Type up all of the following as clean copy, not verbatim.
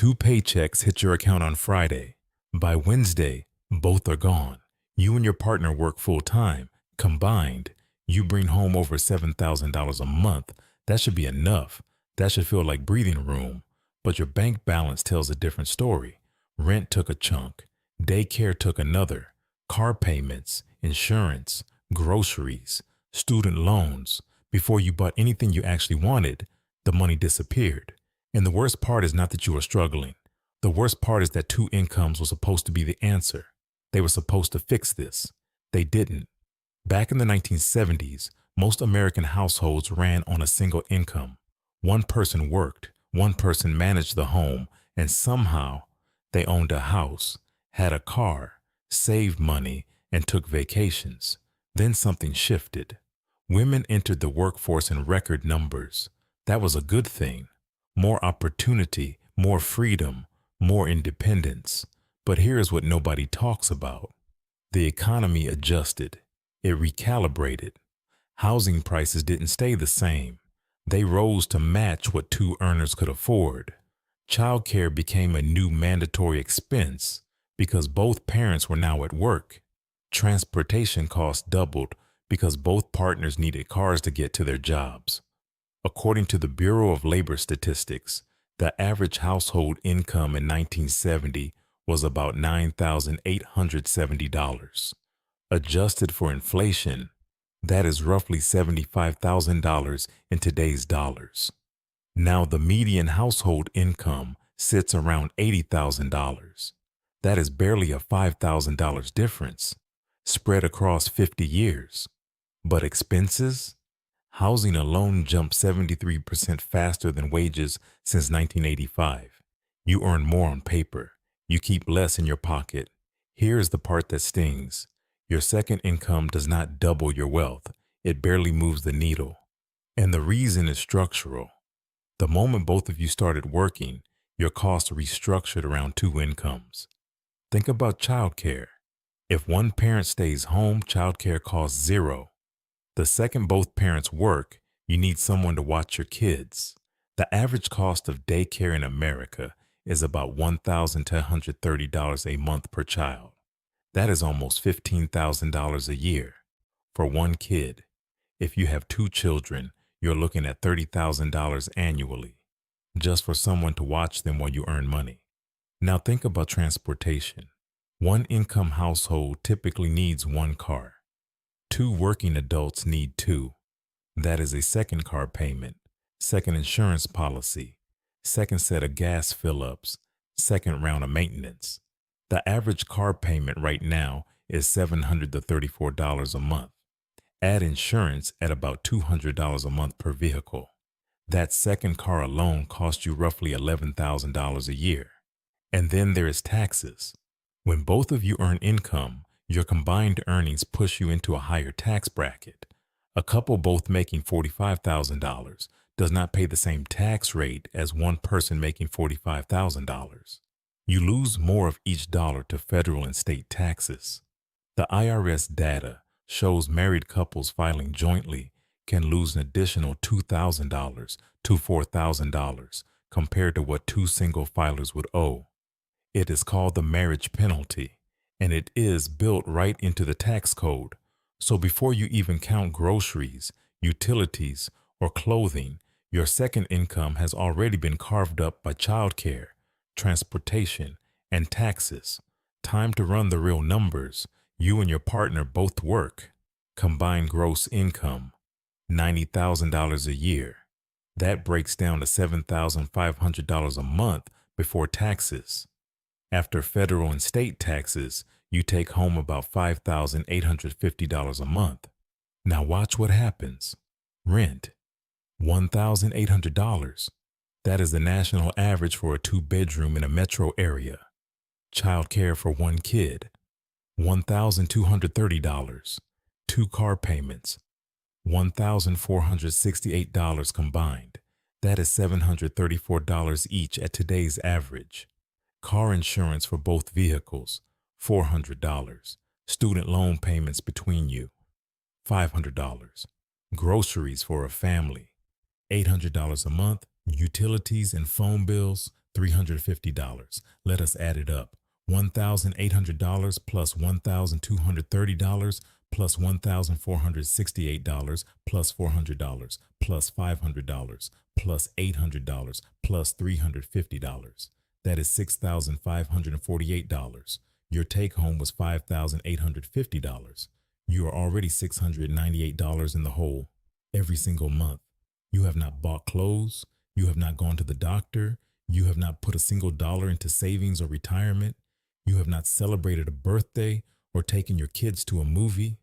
Two paychecks hit your account on Friday. By Wednesday, both are gone. You and your partner work full time. Combined, you bring home over $7,000 a month. That should be enough. That should feel like breathing room. But your bank balance tells a different story. Rent took a chunk. Daycare took another. Car payments, insurance, groceries, student loans. Before you bought anything you actually wanted, the money disappeared. And the worst part is not that you were struggling. The worst part is that two incomes was supposed to be the answer. They were supposed to fix this. They didn't. Back in the 1970s, most American households ran on a single income. One person worked, one person managed the home, and somehow they owned a house, had a car, saved money, and took vacations. Then something shifted. Women entered the workforce in record numbers. That was a good thing. More opportunity, more freedom, more independence. But here's what nobody talks about. The economy adjusted. It recalibrated. Housing prices didn't stay the same. They rose to match what two earners could afford. Childcare became a new mandatory expense because both parents were now at work. Transportation costs doubled because both partners needed cars to get to their jobs. According to the Bureau of Labor Statistics, the average household income in 1970 was about $9,870. Adjusted for inflation, that is roughly $75,000 in today's dollars. Now the median household income sits around $80,000. That is barely a $5,000 difference, spread across 50 years. But expenses? Housing alone jumped 73% faster than wages since 1985. You earn more on paper. You keep less in your pocket. Here's the part that stings. Your second income does not double your wealth. It barely moves the needle. And the reason is structural. The moment both of you started working, your costs restructured around two incomes. Think about childcare. If one parent stays home, childcare costs zero. The second both parents work, you need someone to watch your kids. The average cost of daycare in America is about $1,230 a month per child. That is almost $15,000 a year for one kid. If you have two children, you're looking at $30,000 annually just for someone to watch them while you earn money. Now think about transportation. One income household typically needs one car. Two working adults need two. That is a second car payment, second insurance policy, second set of gas fill-ups, second round of maintenance. The average car payment right now is $734 a month. Add insurance at about $200 a month per vehicle. That second car alone costs you roughly $11,000 a year. And then there is taxes. When both of you earn income, your combined earnings push you into a higher tax bracket. A couple both making $45,000 does not pay the same tax rate as one person making $45,000. You lose more of each dollar to federal and state taxes. The IRS data shows married couples filing jointly can lose an additional $2,000 to $4,000 compared to what two single filers would owe. It is called the marriage penalty, and it is built right into the tax code. So before you even count groceries, utilities, or clothing, your second income has already been carved up by childcare, transportation, and taxes. Time to run the real numbers. You and your partner both work. Combined gross income, $90,000 a year. That breaks down to $7,500 a month before taxes. After federal and state taxes, you take home about $5,850 a month. Now watch what happens. Rent, $1,800. That is the national average for a two-bedroom in a metro area. Childcare for one kid, $1,230. Two car payments, $1,468 combined. That is $734 each at today's average. Car insurance for both vehicles, $400. Student loan payments between you, $500. Groceries for a family, $800 a month. Utilities and phone bills, $350. Let us add it up. $1,800 plus $1,230 plus $1,468 plus $400 plus $500 plus $800 plus $350. That is $6,548. Your take home was $5,850. You are already $698 in the hole every single month. You have not bought clothes. You have not gone to the doctor. You have not put a single dollar into savings or retirement. You have not celebrated a birthday or taken your kids to a movie,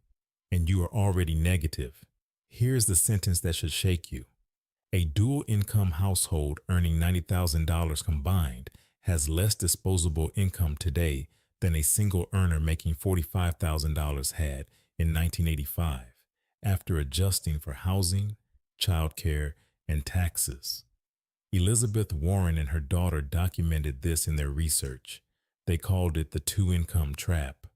and you are already negative. Here's the sentence that should shake you. A dual income household earning $90,000 combined has less disposable income today than a single earner making $45,000 had in 1985, after adjusting for housing, childcare, and taxes. Elizabeth Warren and her daughter documented this in their research. They called it the two-income trap.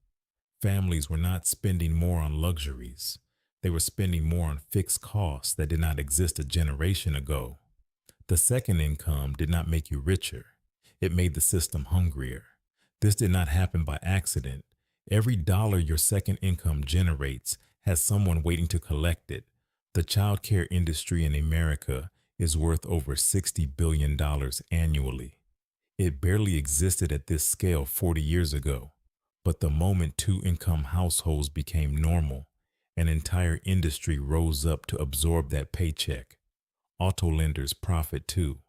Families were not spending more on luxuries. They were spending more on fixed costs that did not exist a generation ago. The second income did not make you richer. It made the system hungrier. This did not happen by accident. Every dollar your second income generates has someone waiting to collect it. The childcare industry in America is worth over $60 billion annually. It barely existed at this scale 40 years ago, but the moment two-income households became normal, an entire industry rose up to absorb that paycheck. Auto lenders profit too.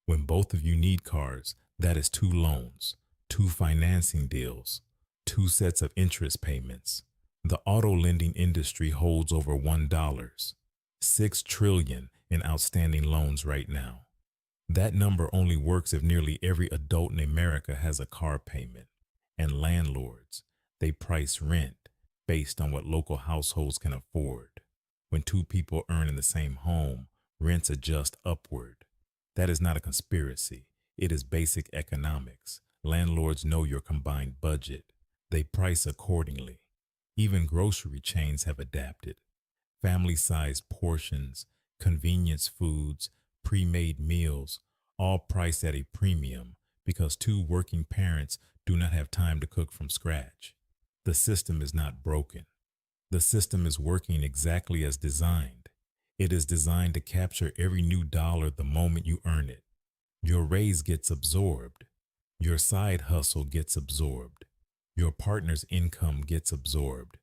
When both of you need cars, that is two loans, two financing deals, two sets of interest payments. The auto lending industry holds over $6 trillion in outstanding loans right now. That number only works if nearly every adult in America has a car payment. And landlords, they price rent based on what local households can afford. When two people earn in the same home, rents adjust upward. That is not a conspiracy. It is basic economics. Landlords know your combined budget. They price accordingly. Even grocery chains have adapted. Family-sized portions, convenience foods, pre-made meals, all priced at a premium because two working parents do not have time to cook from scratch. The system is not broken. The system is working exactly as designed. It is designed to capture every new dollar the moment you earn it. Your raise gets absorbed. Your side hustle gets absorbed. Your partner's income gets absorbed.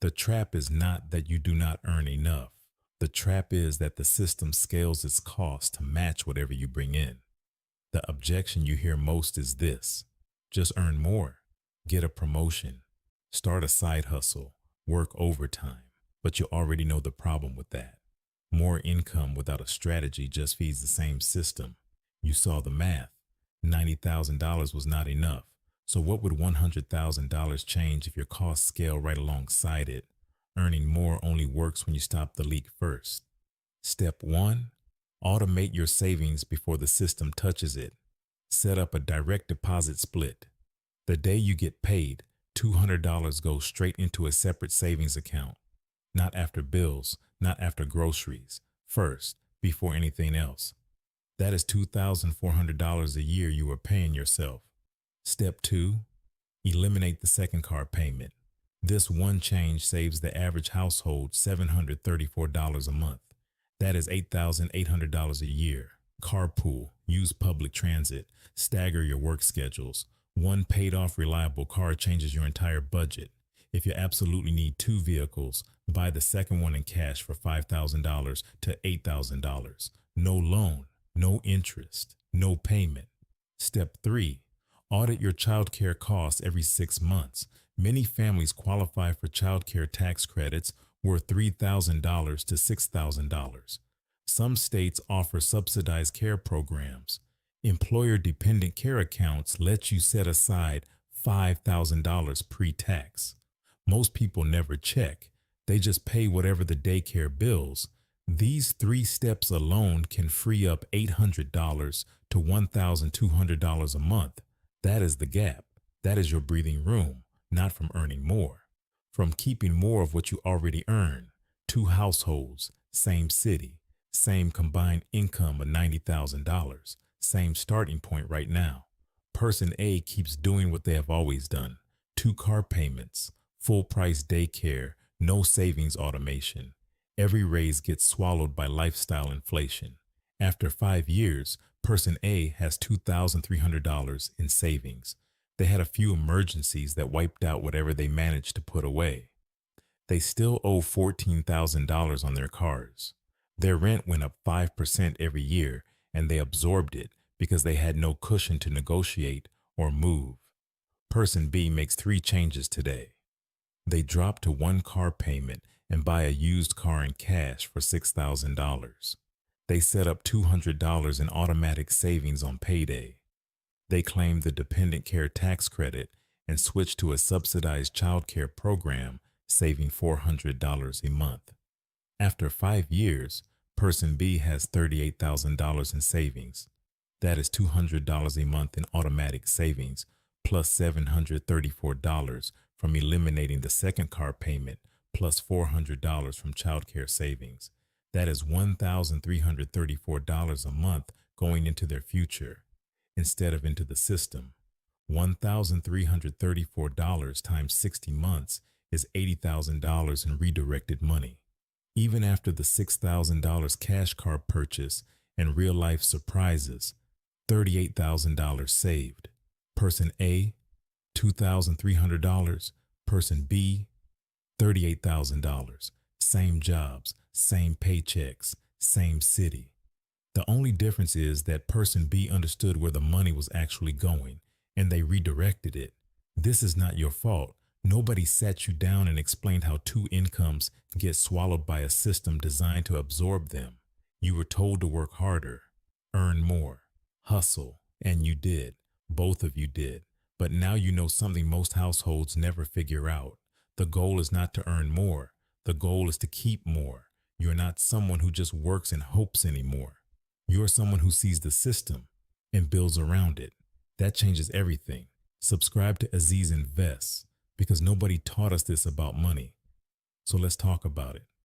The trap is not that you do not earn enough. The trap is that the system scales its cost to match whatever you bring in. The objection you hear most is this: just earn more, get a promotion, start a side hustle, work overtime. But you already know the problem with that. More income without a strategy just feeds the same system. You saw the math. $90,000 was not enough. So what would $100,000 change if your costs scale right alongside it? Earning more only works when you stop the leak first. Step 1, automate your savings before the system touches it. Set up a direct deposit split. The day you get paid, $200 goes straight into a separate savings account. Not after bills, not after groceries. First, before anything else. That is $2,400 a year you are paying yourself. Step 2, eliminate the second car payment. This one change saves the average household $734 a month. That is $8,800 a year. Carpool, use public transit, stagger your work schedules. One paid-off reliable car changes your entire budget. If you absolutely need two vehicles, buy the second one in cash for $5,000 to $8,000. No loan, no interest, no payment. Step 3, audit your childcare costs every 6 months. Many families qualify for childcare tax credits worth $3,000 to $6,000. Some states offer subsidized care programs. Employer-dependent care accounts let you set aside $5,000 pre-tax. Most people never check. They just pay whatever the daycare bills. These 3 steps alone can free up $800 to $1,200 a month. That is the gap. That is your breathing room, not from earning more. From keeping more of what you already earn. 2 households, same city, same combined income of $90,000. Same starting point right now. Person A keeps doing what they have always done. 2 car payments, full price daycare, no savings automation. Every raise gets swallowed by lifestyle inflation. After 5 years, person A has $2,300 in savings. They had a few emergencies that wiped out whatever they managed to put away. They still owe $14,000 on their cars. Their rent went up 5% every year, and they absorbed it because they had no cushion to negotiate or move. Person B makes 3 changes today. They drop to 1 car payment and buy a used car in cash for $6,000. They set up $200 in automatic savings on payday. They claim the dependent care tax credit and switch to a subsidized childcare program, saving $400 a month. After 5 years, person B has $38,000 in savings. That is $200 a month in automatic savings, plus $734 from eliminating the 2nd car payment, plus $400 from childcare savings. That is $1,334 a month going into their future, instead of into the system. $1,334 times 60 months is $80,000 in redirected money. Even after the $6,000 cash car purchase and real-life surprises, $38,000 saved. Person A, $2,300. Person B, $38,000. Same jobs, same paychecks, same city. The only difference is that person B understood where the money was actually going, and they redirected it. This is not your fault. Nobody sat you down and explained how 2 incomes get swallowed by a system designed to absorb them. You were told to work harder, earn more, hustle, and you did. Both of you did. But now you know something most households never figure out. The goal is not to earn more. The goal is to keep more. You're not someone who just works and hopes anymore. You're someone who sees the system and builds around it. That changes everything. Subscribe to Azeez Invests, because nobody taught us this about money. So let's talk about it.